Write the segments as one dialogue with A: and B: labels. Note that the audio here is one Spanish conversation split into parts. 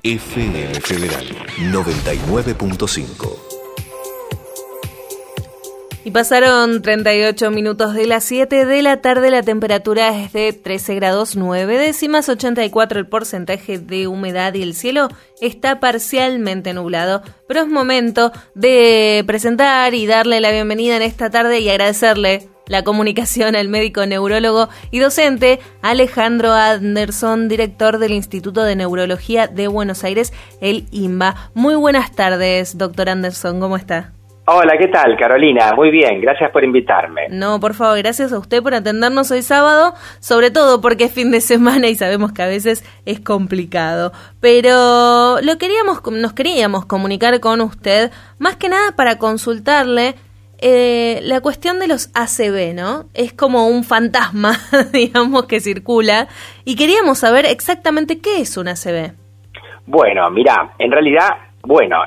A: FM Federal 99.5.
B: Y pasaron 38 minutos de las 7 de la tarde, la temperatura es de 13 grados 9 décimas, 84 el porcentaje de humedad y el cielo está parcialmente nublado. Pero es momento de presentar y darle la bienvenida en esta tarde y agradecerle la comunicación al médico neurólogo y docente Alejandro Anderson, director del Instituto de Neurología de Buenos Aires, el INBA. Muy buenas tardes, doctor Anderson, ¿cómo está?
C: Hola, ¿qué tal, Carolina? Muy bien, gracias por invitarme.
B: No, por favor, gracias a usted por atendernos hoy sábado, sobre todo porque es fin de semana y sabemos que a veces es complicado. Pero nos queríamos comunicar con usted, más que nada para consultarle la cuestión de los ACV, ¿no? Es como un fantasma, digamos, que circula, y queríamos saber exactamente qué es un ACV.
C: Bueno, mira, en realidad,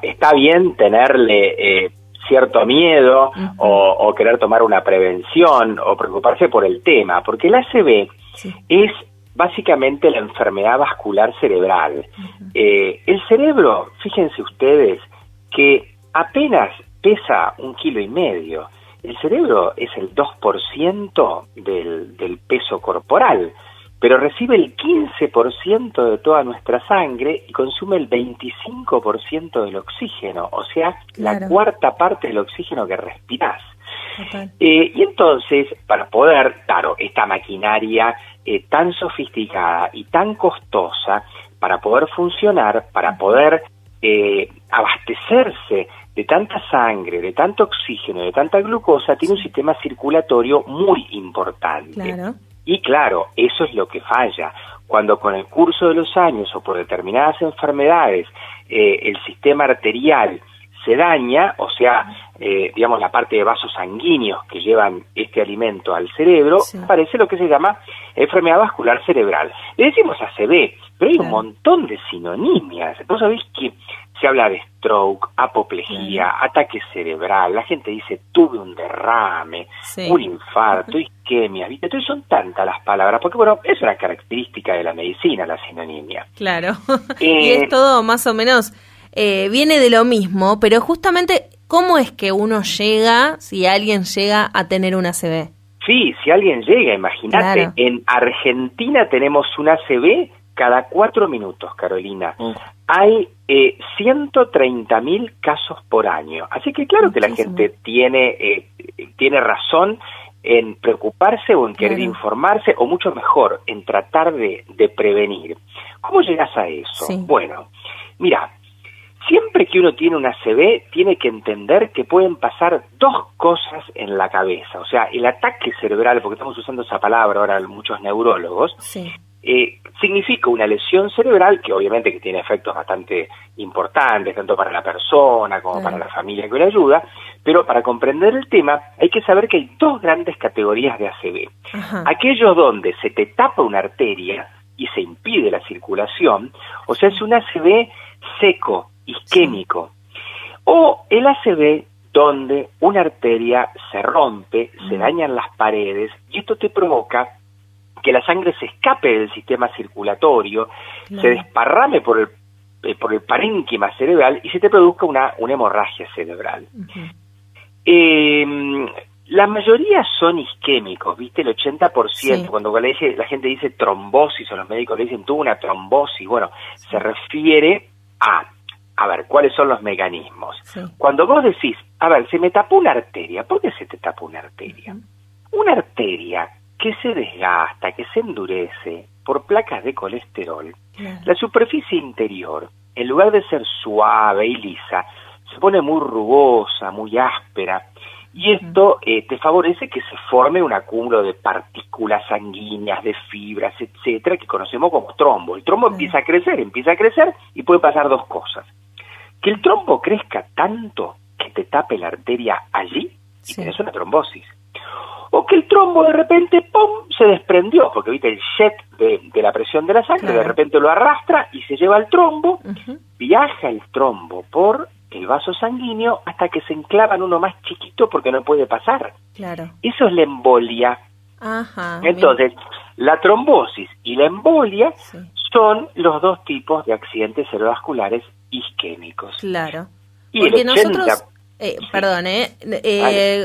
C: está bien tenerle cierto miedo o querer tomar una prevención o preocuparse por el tema, porque el ACV es básicamente la enfermedad vascular cerebral. El cerebro, fíjense ustedes, que apenas pesa 1,5 kilos. El cerebro es el 2% del peso corporal, pero recibe el 15% de toda nuestra sangre y consume el 25% del oxígeno, o sea, claro, la cuarta parte del oxígeno que respirás. Y entonces, para poder, claro, esta maquinaria tan sofisticada y tan costosa, para poder funcionar, para poder abastecerse de tanta sangre, de tanto oxígeno, de tanta glucosa, tiene un sistema circulatorio muy importante.
B: Claro.
C: Y claro, eso es lo que falla. Cuando con el curso de los años o por determinadas enfermedades el sistema arterial se daña, o sea, digamos la parte de vasos sanguíneos que llevan este alimento al cerebro, aparece lo que se llama enfermedad vascular cerebral. Le decimos ACV, pero hay un montón de sinonimias. Vos sabés que se habla de stroke, apoplejía, ataque cerebral, la gente dice tuve un derrame, un infarto, isquemia, ¿viste? Entonces son tantas las palabras, porque bueno, es una característica de la medicina, la sinonimia.
B: Claro, y es todo más o menos, viene de lo mismo, pero justamente, ¿cómo es que uno llega, si alguien llega a tener un ACV? Sí,
C: si alguien llega, imagínate, en Argentina tenemos un ACV cada 4 minutos, Carolina. Hay 130.000 casos por año. Así que claro que la gente tiene razón en preocuparse o en querer informarse, o mucho mejor, en tratar de prevenir. ¿Cómo llegas a eso? Bueno, mira, siempre que uno tiene un ACV, tiene que entender que pueden pasar dos cosas en la cabeza. O sea, el ataque cerebral, porque estamos usando esa palabra ahora muchos neurólogos, significa una lesión cerebral que obviamente que tiene efectos bastante importantes, tanto para la persona como para la familia que le ayuda, pero para comprender el tema hay que saber que hay dos grandes categorías de ACV. Aquellos donde se te tapa una arteria y se impide la circulación, o sea, es un ACV seco, isquémico, o el ACV donde una arteria se rompe, se dañan las paredes y esto te provoca que la sangre se escape del sistema circulatorio, se desparrame por el parénquima cerebral y se te produzca una hemorragia cerebral. La mayoría son isquémicos, ¿viste? El 80%, cuando la gente dice trombosis o los médicos le dicen tuvo una trombosis, bueno, se refiere a ver, ¿cuáles son los mecanismos? Cuando vos decís, a ver, se me tapó una arteria, ¿por qué se te tapó una arteria? Una arteria que se desgasta, que se endurece por placas de colesterol, la superficie interior, en lugar de ser suave y lisa, se pone muy rugosa, muy áspera, y esto te favorece que se forme un acúmulo de partículas sanguíneas, de fibras, etcétera, que conocemos como trombo. El trombo empieza a crecer y puede pasar dos cosas. Que el trombo crezca tanto que te tape la arteria allí y tenés una trombosis. O que el trombo de repente, ¡pum!, se desprendió, porque viste el jet de la presión de la sangre, de repente lo arrastra y se lleva el trombo, viaja el trombo por el vaso sanguíneo hasta que se enclava en uno más chiquito porque no puede pasar. Eso es la embolia. Entonces, la trombosis y la embolia son los dos tipos de accidentes cerebrovasculares isquémicos.
B: Claro.
C: Y
B: porque
C: el 80...
B: nosotros... Perdón,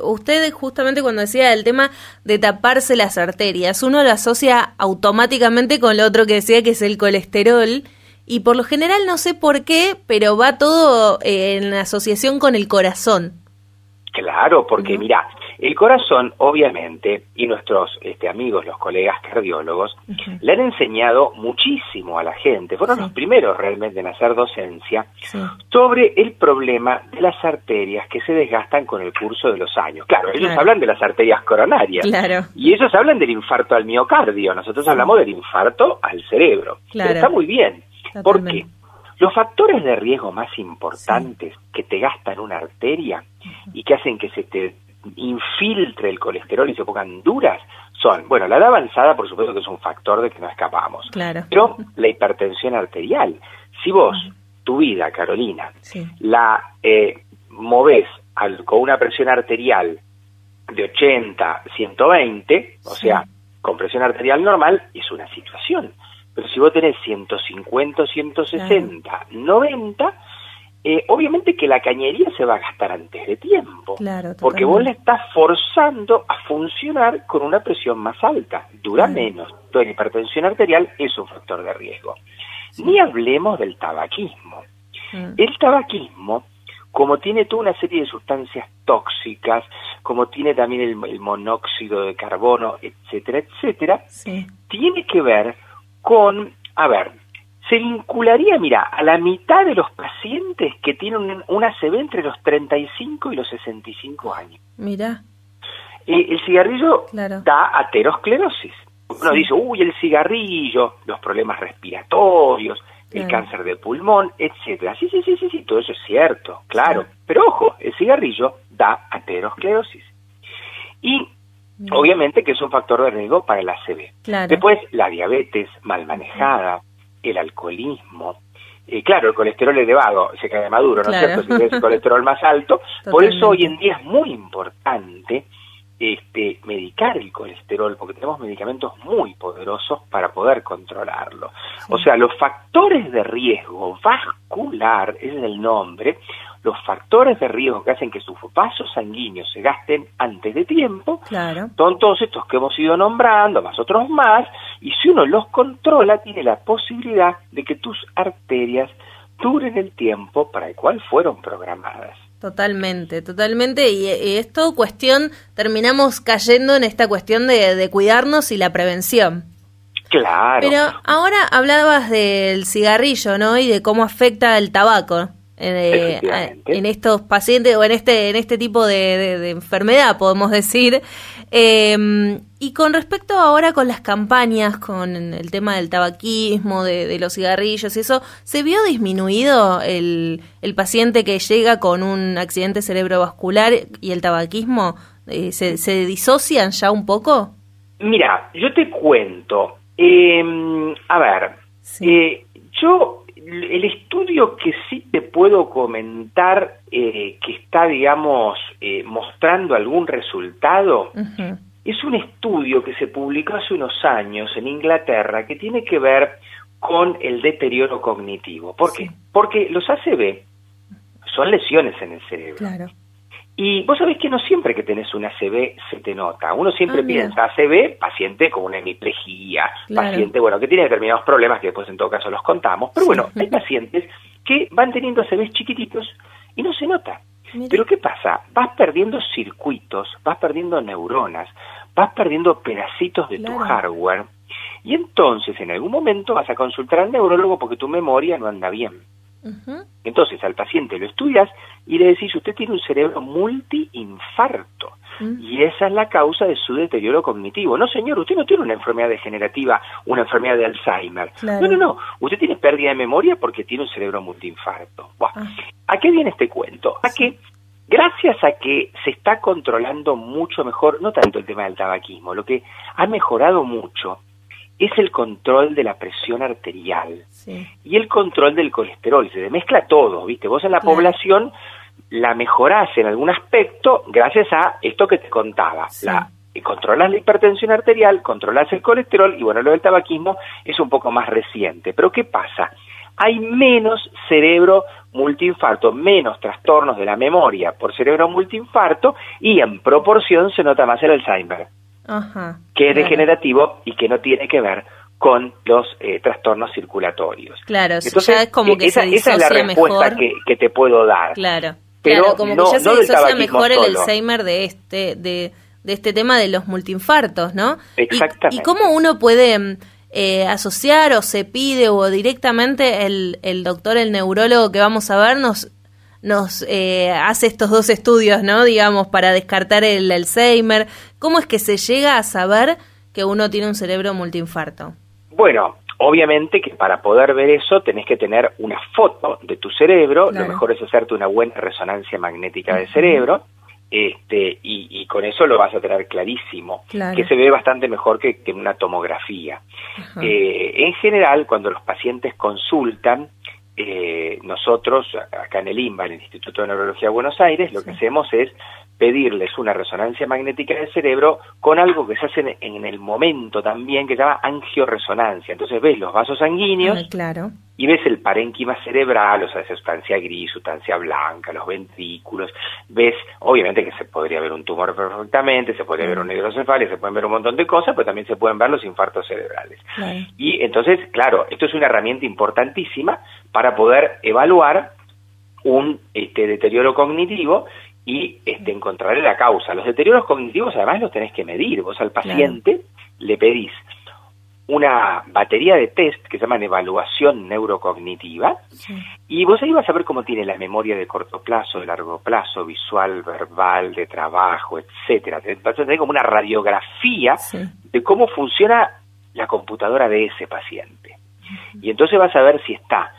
B: usted justamente cuando decía el tema de taparse las arterias, uno lo asocia automáticamente con lo otro que decía, que es el colesterol, y por lo general no sé por qué, pero va todo en asociación con el corazón.
C: Claro, porque mira, el corazón, obviamente, y nuestros amigos, los colegas cardiólogos, le han enseñado muchísimo a la gente, fueron los primeros realmente en hacer docencia, sobre el problema de las arterias que se desgastan con el curso de los años. Claro, ellos hablan de las arterias coronarias, y ellos hablan del infarto al miocardio, nosotros hablamos del infarto al cerebro. Pero está muy bien, ¿por qué? Los factores de riesgo más importantes que te gastan una arteria y que hacen que se te infiltre el colesterol y se pongan duras son, bueno, la edad avanzada, por supuesto que es un factor de que no escapamos, pero la hipertensión arterial. Si vos, tu vida, Carolina, la movés con una presión arterial de 80, 120, o sea, con presión arterial normal, es una situación. Pero si vos tenés 150, 160, 90, obviamente que la cañería se va a gastar antes de tiempo, porque vos le estás forzando a funcionar con una presión más alta, dura menos. Entonces la hipertensión arterial es un factor de riesgo. Ni hablemos del tabaquismo. El tabaquismo, como tiene toda una serie de sustancias tóxicas, como tiene también el monóxido de carbono, etcétera, etcétera, tiene que ver con, se vincularía, mira, a la mitad de los pacientes que tienen un ACV entre los 35 y los 65 años.
B: Mira.
C: El cigarrillo da aterosclerosis. Uno dice, el cigarrillo, los problemas respiratorios, el cáncer de pulmón, etcétera. Sí, todo eso es cierto, claro. Pero ojo, el cigarrillo da aterosclerosis. Y obviamente que es un factor de riesgo para el ACV. Después, la diabetes mal manejada, el alcoholismo, claro, el colesterol elevado se cae maduro, ¿no es cierto? Si tienes el colesterol más alto, por eso hoy en día es muy importante medicar el colesterol, porque tenemos medicamentos muy poderosos para poder controlarlo. O sea, los factores de riesgo vascular, ese es el nombre, los factores de riesgo que hacen que sus vasos sanguíneos se gasten antes de tiempo, son todos estos que hemos ido nombrando, más otros más, y si uno los controla, tiene la posibilidad de que tus arterias duren el tiempo para el cual fueron programadas.
B: Totalmente, y esto terminamos cayendo en esta cuestión de cuidarnos y la prevención.
C: Claro.
B: Pero ahora hablabas del cigarrillo, ¿no? Y de cómo afecta el tabaco en estos pacientes o en este tipo de enfermedad, podemos decir. Y con respecto ahora con las campañas, con el tema del tabaquismo, de los cigarrillos y eso, ¿se vio disminuido el paciente que llega con un accidente cerebrovascular y el tabaquismo? ¿Se disocian ya un poco?
C: Mira, yo te cuento. Yo el estudio que sí te puedo comentar que está, digamos, mostrando algún resultado, es un estudio que se publicó hace unos años en Inglaterra que tiene que ver con el deterioro cognitivo. ¿Por qué? Porque los ACV son lesiones en el cerebro. Claro. Y vos sabés que no siempre que tenés un ACV se te nota. Uno siempre piensa ACV, paciente con una hemiplegia, paciente, que tiene determinados problemas que después en todo caso los contamos. Pero hay pacientes que van teniendo ACVs chiquititos y no se nota. Mira. Pero ¿qué pasa? Vas perdiendo circuitos, vas perdiendo neuronas, vas perdiendo pedacitos de tu hardware y entonces en algún momento vas a consultar al neurólogo porque tu memoria no anda bien. Entonces al paciente lo estudias y le decís, usted tiene un cerebro multiinfarto y esa es la causa de su deterioro cognitivo. No, señor, usted no tiene una enfermedad degenerativa, una enfermedad de Alzheimer. No, usted tiene pérdida de memoria porque tiene un cerebro multiinfarto. ¿A qué viene este cuento? A que gracias a que se está controlando mucho mejor, no tanto el tema del tabaquismo, lo que ha mejorado mucho es el control de la presión arterial y el control del colesterol. Se mezcla todo, ¿viste? Vos en la población la mejorás en algún aspecto gracias a esto que te contaba, la controlas la hipertensión arterial, controlas el colesterol, y bueno, lo del tabaquismo es un poco más reciente. Pero ¿qué pasa? Hay menos cerebro multiinfarto, menos trastornos de la memoria por cerebro multiinfarto, y en proporción se nota más el Alzheimer, que es degenerativo y que no tiene que ver con los trastornos circulatorios.
B: Claro, entonces ya es como que
C: esa es la respuesta mejor que te puedo dar.
B: Claro,
C: pero
B: claro, como
C: no,
B: que ya se disocia mejor
C: solo.
B: el Alzheimer de este tema de los multiinfartos, ¿no?
C: Exactamente.
B: ¿Y cómo uno puede asociar o se pide o directamente el doctor, el neurólogo que vamos a ver nos hace estos dos estudios, ¿no? Digamos, para descartar el Alzheimer? ¿Cómo es que se llega a saber que uno tiene un cerebro multiinfarto?
C: Bueno, obviamente que para poder ver eso tenés que tener una foto de tu cerebro. Claro. Lo mejor es hacerte una buena resonancia magnética del cerebro, y con eso lo vas a tener clarísimo, claro, que se ve bastante mejor que en una tomografía. En general, cuando los pacientes consultan, nosotros acá en el INBA, en el Instituto de Neurología de Buenos Aires, lo que hacemos es pedirles una resonancia magnética del cerebro con algo que se hace en el momento también, que se llama angioresonancia. Entonces ves los vasos sanguíneos,
B: claro,
C: y ves el parénquima cerebral, o sea, esa sustancia gris, sustancia blanca, los ventrículos, ves, obviamente que se podría ver un tumor perfectamente, se podría ver una hidrocefalia, se pueden ver un montón de cosas, pero también se pueden ver los infartos cerebrales. Claro. Y entonces, claro, esto es una herramienta importantísima para poder evaluar un deterioro cognitivo y encontrarle la causa. Los deterioros cognitivos además los tenés que medir. Vos al paciente le pedís una batería de test que se llaman evaluación neurocognitiva, y vos ahí vas a ver cómo tiene la memoria de corto plazo, de largo plazo, visual, verbal, de trabajo, etcétera. Vas a tener como una radiografía de cómo funciona la computadora de ese paciente. Y entonces vas a ver si está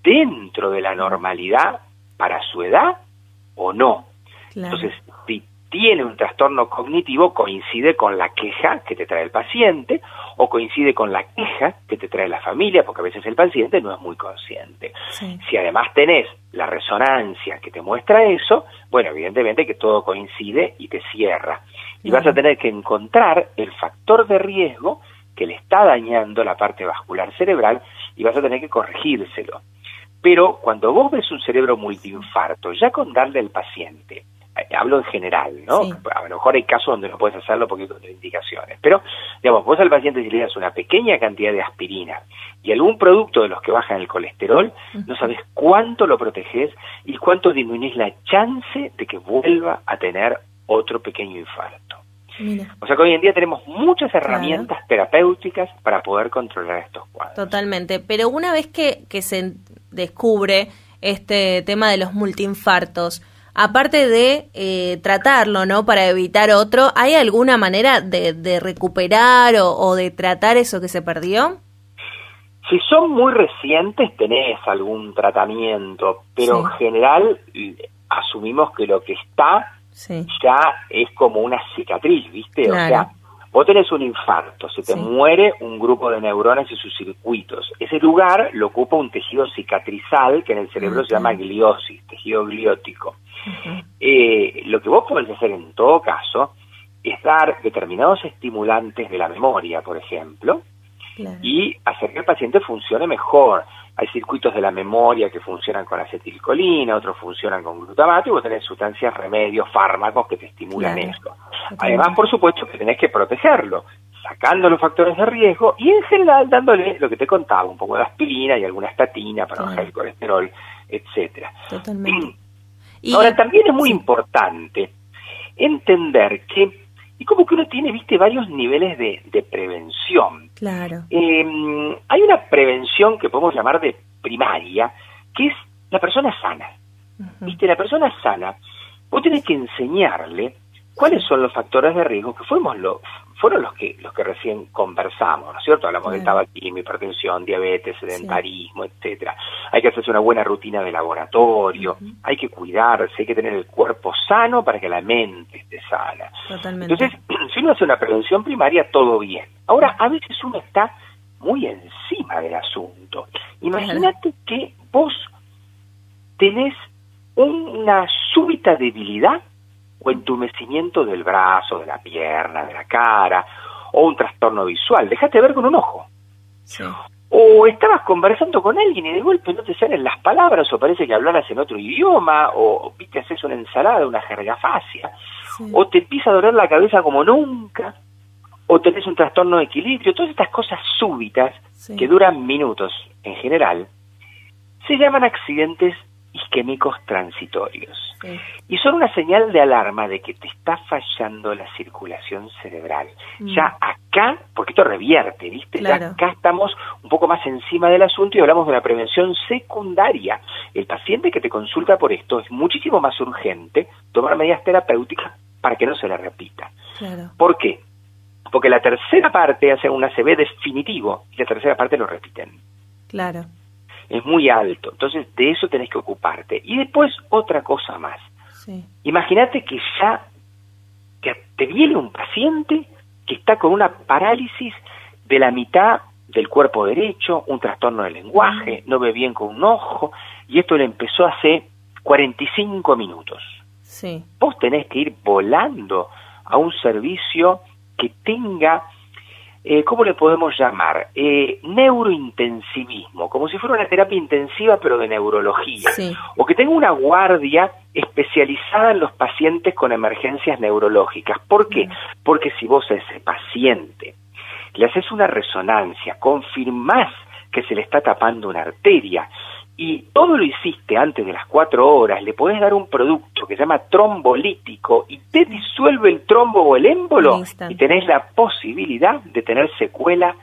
C: dentro de la normalidad para su edad o no. Claro. Entonces, si tiene un trastorno cognitivo, coincide con la queja que te trae el paciente, o coincide con la queja que te trae la familia, porque a veces el paciente no es muy consciente. Si además tenés la resonancia que te muestra eso, bueno, evidentemente que todo coincide y te cierra. Y vas a tener que encontrar el factor de riesgo que le está dañando la parte vascular cerebral, y vas a tener que corregírselo. Pero cuando vos ves un cerebro multiinfarto, ya con darle al paciente, hablo en general, ¿no? A lo mejor hay casos donde no puedes hacerlo porque hay contraindicaciones, pero, digamos, vos al paciente si le das una pequeña cantidad de aspirina y algún producto de los que bajan el colesterol, no sabes cuánto lo protegés y cuánto disminuís la chance de que vuelva a tener otro pequeño infarto. Mira. O sea que hoy en día tenemos muchas herramientas terapéuticas para poder controlar estos cuadros.
B: Totalmente, pero una vez que se descubre este tema de los multiinfartos, aparte de tratarlo, ¿no?, para evitar otro, ¿hay alguna manera de recuperar o de tratar eso que se perdió?
C: Si son muy recientes tenés algún tratamiento, pero en general asumimos que lo que está ya es como una cicatriz, ¿viste? Claro. O sea, vos tenés un infarto, se te muere un grupo de neuronas y sus circuitos. Ese lugar lo ocupa un tejido cicatrizal que en el cerebro se llama gliosis, tejido gliótico. Lo que vos podés hacer en todo caso es dar determinados estimulantes de la memoria, por ejemplo, y hacer que el paciente funcione mejor. Hay circuitos de la memoria que funcionan con acetilcolina, otros funcionan con glutamato, y vos tenés sustancias, remedios, fármacos que te estimulan eso. Además, por supuesto, que tenés que protegerlo, sacando los factores de riesgo y en general dándole lo que te contaba, un poco de aspirina y alguna estatina para bajar el colesterol, etcétera.
B: Totalmente.
C: Ahora, también es muy importante entender que, y como que uno tiene, viste, varios niveles de prevención.
B: Claro.
C: Hay una prevención que podemos llamar de primaria, que es la persona sana. Viste, la persona sana, vos tenés que enseñarle cuáles son los factores de riesgo que fueron los que recién conversamos, ¿no es cierto? Hablamos del tabaquismo, hipertensión, diabetes, sedentarismo, etcétera. Hay que hacerse una buena rutina de laboratorio, hay que cuidarse, hay que tener el cuerpo sano para que la mente esté sana.
B: Totalmente.
C: Entonces, si uno hace una prevención primaria, todo bien. Ahora, a veces uno está muy encima del asunto. Imagínate que vos tenés una súbita debilidad o entumecimiento del brazo, de la pierna, de la cara, o un trastorno visual, dejaste de ver con un ojo.
B: Sí.
C: O estabas conversando con alguien y de golpe no te salen las palabras, o parece que hablaras en otro idioma, o viste, haces una ensalada, una jergafasia, o te empieza a doler la cabeza como nunca, o tenés un trastorno de equilibrio. Todas estas cosas súbitas que duran minutos en general se llaman accidentes isquémicos transitorios, y son una señal de alarma de que te está fallando la circulación cerebral. Ya acá, porque esto revierte, ¿viste?
B: Claro.
C: Ya acá estamos un poco más encima del asunto y hablamos de una prevención secundaria. El paciente que te consulta por esto es muchísimo más urgente tomar medidas terapéuticas para que no se le repita.
B: Claro.
C: ¿Por qué? Porque la tercera parte hace un ACV definitivo y la tercera parte lo repiten.
B: Claro.
C: Es muy alto, entonces de eso tenés que ocuparte. Y después otra cosa más.
B: Sí.
C: Imagínate que ya te viene un paciente que está con una parálisis de la mitad del cuerpo derecho, un trastorno del lenguaje, no ve bien con un ojo, y esto le empezó hace 45 minutos.
B: Sí.
C: Vos tenés que ir volando a un servicio que tenga, ¿cómo le podemos llamar? Neurointensivismo, como si fuera una terapia intensiva pero de neurología.
B: Sí.
C: O que tenga una guardia especializada en los pacientes con emergencias neurológicas. ¿Por qué? Porque si vos a ese paciente le haces una resonancia, confirmás que se le está tapando una arteria, y todo lo hiciste antes de las 4 horas, le podés dar un producto que se llama trombolítico y te disuelve el trombo o el émbolo y tenés la posibilidad de tener secuela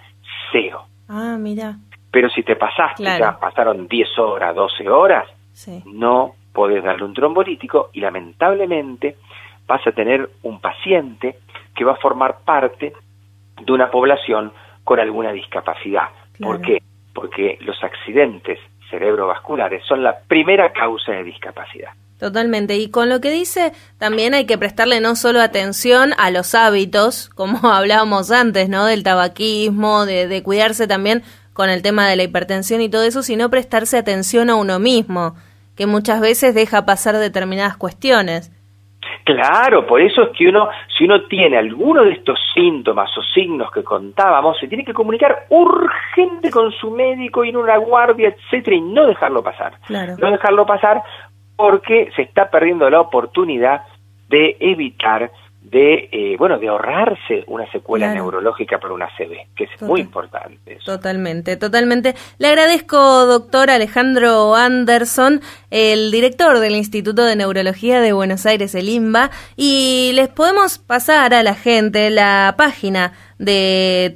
C: 0.
B: Ah, mira.
C: Pero si te pasaste, ya pasaron 10 horas, 12 horas, no podés darle un trombolítico y lamentablemente vas a tener un paciente que va a formar parte de una población con alguna discapacidad.
B: Claro.
C: ¿Por qué? Porque los accidentes cerebrovasculares son la primera causa de discapacidad.
B: Totalmente, y con lo que dice también hay que prestarle no solo atención a los hábitos, como hablábamos antes, ¿no? Del tabaquismo, de cuidarse también con el tema de la hipertensión y todo eso, sino prestarse atención a uno mismo, que muchas veces deja pasar determinadas cuestiones.
C: Claro, por eso es que si uno tiene alguno de estos síntomas o signos que contábamos, se tiene que comunicar urgente con su médico, ir a una guardia, etcétera, y no dejarlo pasar.
B: Claro.
C: No dejarlo pasar porque se está perdiendo la oportunidad de evitar, de ahorrarse una secuela neurológica por una ACV, que es muy importante eso.
B: Totalmente. Le agradezco, doctor Alejandro Anderson, el director del Instituto de Neurología de Buenos Aires, el INBA, y les podemos pasar a la gente la página de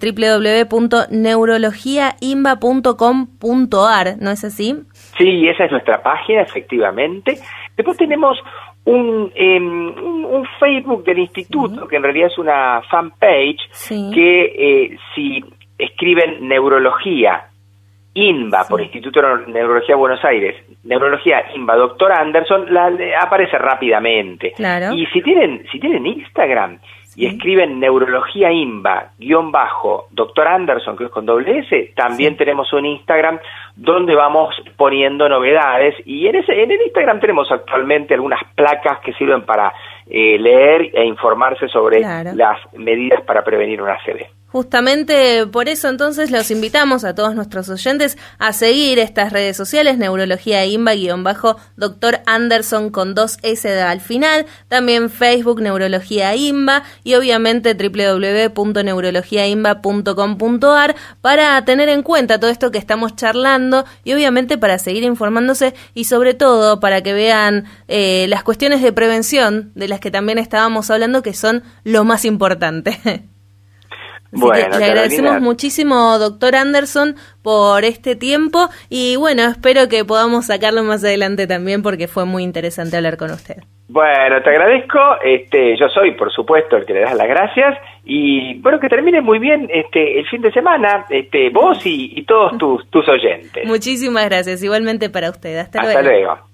B: www.neurologiainba.com.ar, ¿no es así?
C: Sí, esa es nuestra página, efectivamente. Después tenemos un Facebook del instituto, que en realidad es una fanpage, que si escriben Neurología INBA por Instituto de Neurología de Buenos Aires, Neurología INBA, doctor Anderson, aparece rápidamente.
B: Claro.
C: Y si tienen Instagram y escriben Neurología INBA _doctor Anderson, que es con .s, también tenemos un Instagram donde vamos poniendo novedades, y en el Instagram tenemos actualmente algunas placas que sirven para leer e informarse sobre las medidas para prevenir una ACV.
B: Justamente por eso entonces los invitamos a todos nuestros oyentes a seguir estas redes sociales, Neurología INBA _doctor Anderson con 2S al final, también Facebook Neurología INBA y obviamente www.neurologiainba.com.ar para tener en cuenta todo esto que estamos charlando y obviamente para seguir informándose y sobre todo para que vean las cuestiones de prevención de las que también estábamos hablando, que son lo más importante.
C: Bueno,
B: le agradecemos muchísimo, doctor Anderson, por este tiempo y bueno, espero que podamos sacarlo más adelante también porque fue muy interesante hablar con usted. Bueno,
C: te agradezco, yo soy por supuesto el que le das las gracias y bueno, que termine muy bien el fin de semana, vos y todos tus oyentes.
B: Muchísimas gracias, igualmente para usted. Hasta luego.
C: Hasta luego.